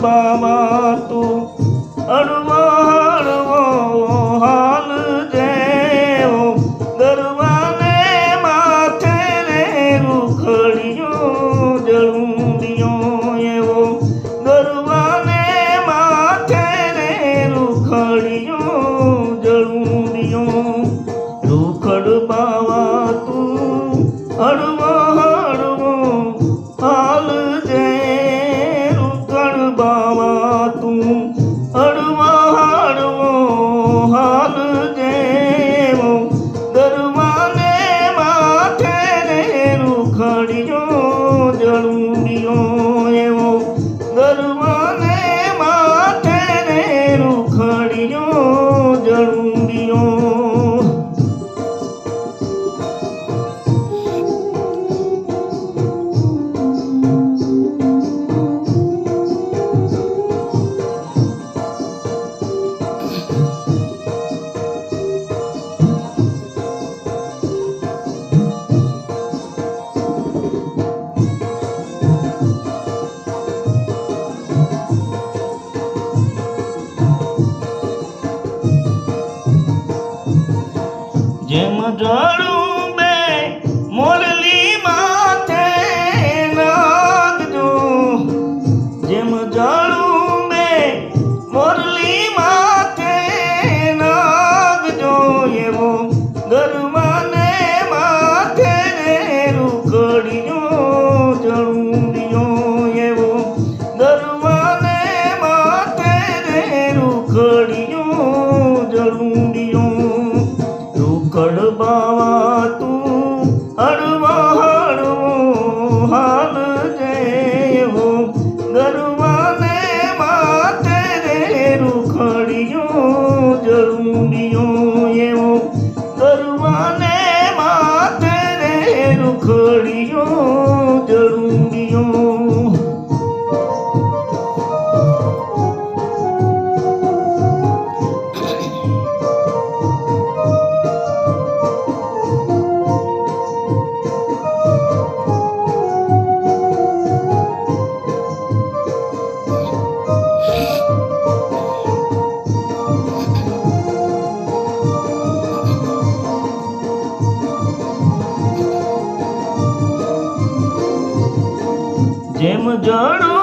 બાવા તું હળવો હળવો હાલ જેવો ગરવાને માથે રે રૂખડિયો જળુંડિયો એવો ગરવાને માથે રે રૂખડિયો જળુંડિયો રૂખડ બાવા તું હળવો હળવો હાલ જે રૂખડ બાવા તું હળવો હળવો હાલ જેવો ગરવાને માથે રે રૂખડિયો જળુંડિયો એવો ગરવાને માથે રે રૂખડિયો જળુંડિયો જેમ જળું બે મોરલી માથે નાગજો જેમ જળું બે મોરલી માથે નાગજો એવો ગરવાને માથે રે રૂખડિયો જળુંડિયો એવો ગરવાને માથે રે રૂખડિયો જળુંડિયો રૂખડ બાવા તું હળવો હળવો હાલ જેવો ગરવાને માથે રે રૂખડિયો જળુંડિયો એવો ગરવાને માથે રે રૂખડિયો જળુંડિયો જેમ જળું